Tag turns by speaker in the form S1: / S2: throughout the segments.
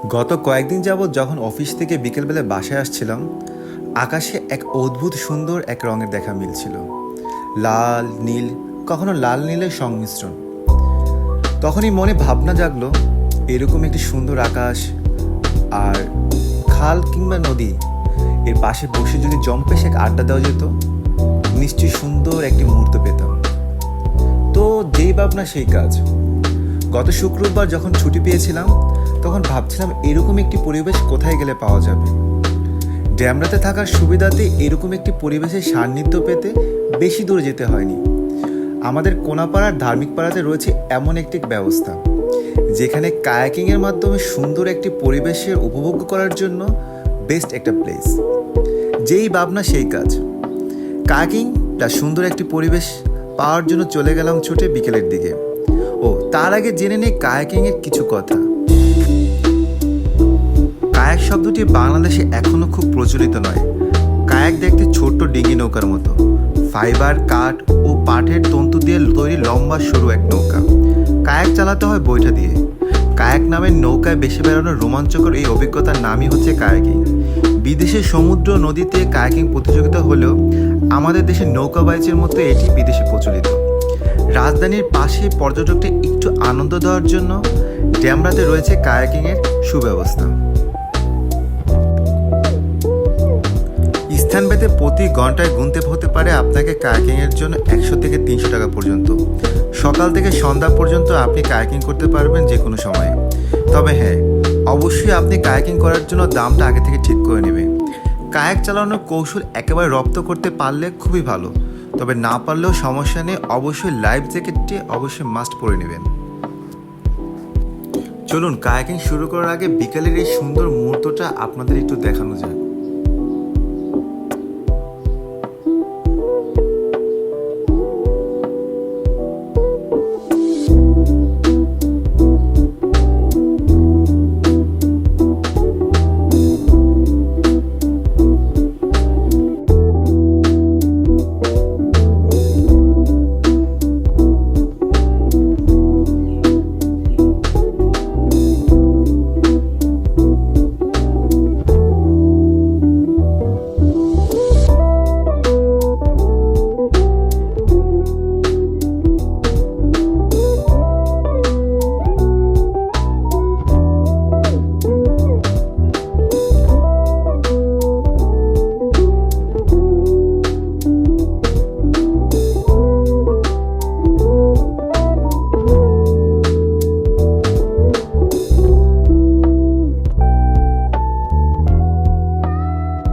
S1: গত কয়েকদিন যাবৎ যখন অফিস থেকে বিকেলবেলা বাসায় আসছিলাম, আকাশে এক অদ্ভুত সুন্দর এক রঙের দেখা মিলছিল। লাল নীল, কখনো লাল নীলের সংমিশ্রণ। তখনই মনে ভাবনা জাগলো, এরকম একটি সুন্দর আকাশ আর খাল কিংবা নদী এর পাশে বসে যদি জম্পেশ এক আড্ডা দেওয়া যেত, নিশ্চয়ই সুন্দর একটি মুহূর্ত পেতাম। তো যেই ভাবনা সেই কাজ। গত শুক্রবার যখন ছুটি পেয়েছিলাম, তখন ভাবছিলাম এরকম একটি পরিবেশ কোথায় গেলে পাওয়া যাবে। ড্যামরাতে থাকার সুবিধাতে এরকম একটি পরিবেশের সান্নিধ্য পেতে বেশি দূরে যেতে হয়নি। আমাদের কোনাপাড়ার ধার্মিক পাড়াতে রয়েছে এমন একটি ব্যবস্থা, যেখানে কায়াকিংয়ের মাধ্যমে সুন্দর একটি পরিবেশের উপভোগ করার জন্য বেস্ট একটা প্লেস। যেই ভাবনা সেই কাজ। কায়াকিং প্লাস সুন্দর একটি পরিবেশ পাওয়ার জন্য চলে গেলাম ছুটে বিকেলের দিকে। তার আগে জেনে নেই কায়াকিংয়ের কিছু কথা। কায়াক শব্দটি বাংলাদেশে এখনও খুব প্রচলিত নয়। কায়াক দেখতে ছোট্ট ডিঙি নৌকার মতো, ফাইবার, কাঠ ও পাটের তন্তু দিয়ে তৈরি লম্বা সরু এক নৌকা। কায়াক চালাতে হয় বৈঠা দিয়ে। কায়াক নামের নৌকায় বেশি বেড়ানোর রোমাঞ্চকর এই অভিজ্ঞতার নামই হচ্ছে কায়াকিং। বিদেশে সমুদ্র নদীতে কায়াকিং প্রতিযোগিতা হলেও আমাদের দেশের নৌকা বাইচের মতো এটি বিদেশে প্রচলিত। রাজধানীর পাশে পর্যটকদের একটু আনন্দ দেওয়ার জন্য ড্যামরাতে রয়েছে কায়াকিংয়ের সুব্যবস্থা। স্থানভেদে প্রতি ঘন্টায় গুনতে হতে পারে আপনাকে কায়াকিংয়ের জন্য 100 থেকে 300 টাকা পর্যন্ত। সকাল থেকে সন্ধ্যা পর্যন্ত আপনি কায়াকিং করতে পারবেন যে কোনো সময়ে। তবে হ্যাঁ, অবশ্যই আপনি কায়াকিং করার জন্য দামটা আগে থেকে ঠিক করে নেবেন। কায়াক চালানোর কৌশল একেবারে রপ্ত করতে পারলে খুবই ভালো, তবে না পারলেও সমস্যা নেই। অবশ্যই লাইফ জ্যাকেটটি অবশ্যই মাস্ট পরে নেবেন। চলুন কায়াকিং শুরু করার আগে বিকেলের এই সুন্দর মুহূর্তটা আপনাদের একটু দেখানো যায়।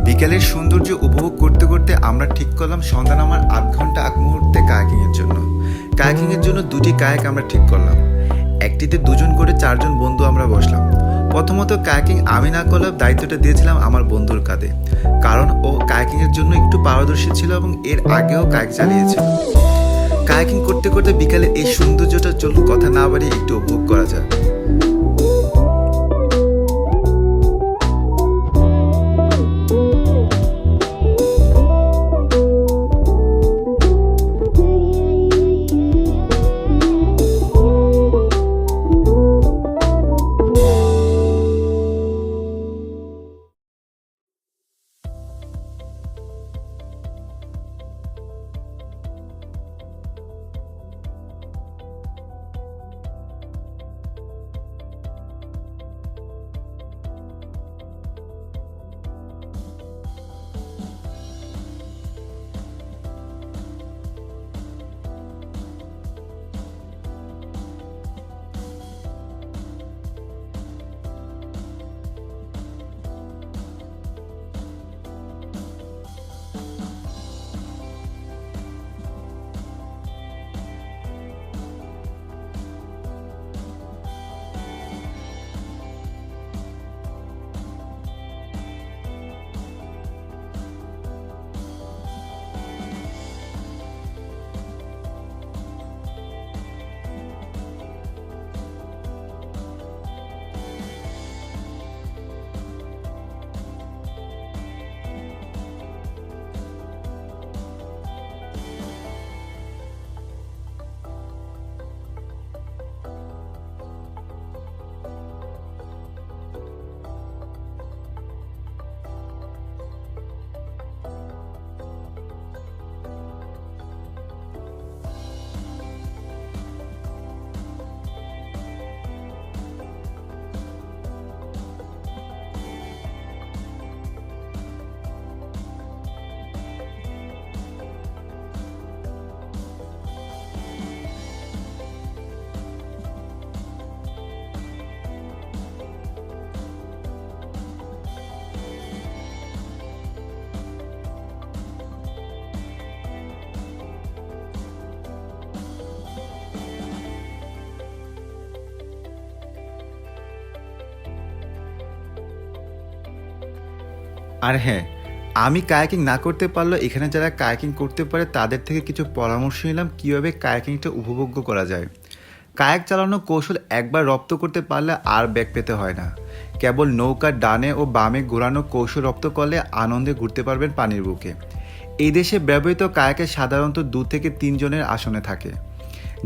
S1: বিকেলের সৌন্দর্য উপভোগ করতে করতে আমরা ঠিক করলাম সন্ধ্যা নামার 8 ঘন্টা আগ মুহূর্তে কায়াকিংয়ের জন্য। কায়াকিংয়ের জন্য 2টি কায়াক আমরা ঠিক করলাম। একটিতে 2 জন করে 4 জন বন্ধু আমরা বসলাম। প্রথমত কায়াকিং আমি না করলেও দায়িত্বটা দিয়েছিলাম আমার বন্ধুর কাঁধে, কারণ ও কায়াকিংয়ের জন্য একটু পারদর্শী ছিল এবং এর আগেও কায়াক চালিয়েছিল। কায়াকিং করতে করতে বিকালের এই সৌন্দর্যটা চলুন কথা না বাড়িয়ে একটু উপভোগ করা যায়। আর হ্যাঁ, আমি কায়াকিং না করতে পারলেও এখানে যারা কায়াকিং করতে পারে তাদের থেকে কিছু পরামর্শ নিলাম কীভাবে কায়াকিংটা উপভোগ্য করা যায়। কায়াক চালানোর কৌশল একবার রপ্ত করতে পারলে আর ব্যাক পেতে হয় না। কেবল নৌকার ডানে ও বামে ঘোরানো কৌশল রপ্ত করলে আনন্দে ঘুরতে পারবেন পানির বুকে। এই দেশে ব্যবহৃত কায়াকে সাধারণত 2 থেকে 3 জনের আসনে থাকে।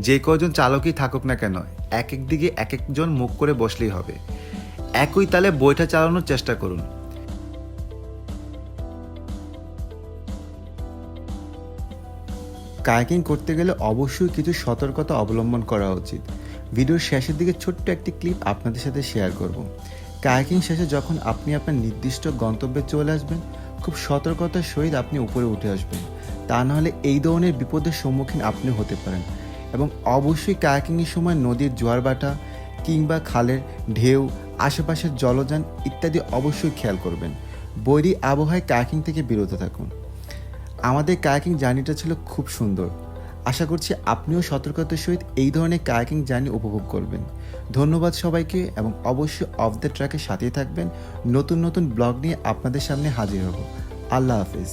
S1: যে কজন চালকই থাকুক না কেন, এক এক দিকে এক একজন মুখ করে বসলেই হবে। একই তালে বইটা চালানোর চেষ্টা করুন। কায়াকিং করতে গেলে অবশ্যই কিছু সতর্কতা অবলম্বন করা উচিত। ভিডিওর শেষের দিকে ছোট্ট একটি ক্লিপ আপনাদের সাথে শেয়ার করব। কায়াকিং শেষে যখন আপনি আপনার নির্দিষ্ট গন্তব্যে চলে আসবেন, খুব সতর্কতার সহিত আপনি উপরে উঠে আসবেন, তা নাহলে এই ধরনের বিপদের সম্মুখীন আপনি হতে পারেন। এবং অবশ্যই কায়াকিংয়ের সময় নদীর জোয়ার ভাটা কিংবা খালের ঢেউ, আশেপাশের জলযান ইত্যাদি অবশ্যই খেয়াল করবেন। বৈরী আবহাওয়ায় কায়াকিং থেকে বিরত থাকুন। আমাদের কায়াকিং জার্নিটা ছিল খুব সুন্দর। আশা করছি আপনিও সতর্কতার সহিত এই ধরনের কায়াকিং জার্নি উপভোগ করবেন। ধন্যবাদ সবাইকে, এবং অবশ্যই অফ দ্য ট্র্যাকের সাথেই থাকবেন। নতুন নতুন ব্লগ নিয়ে আপনাদের সামনে হাজির হব। আল্লাহ হাফিজ।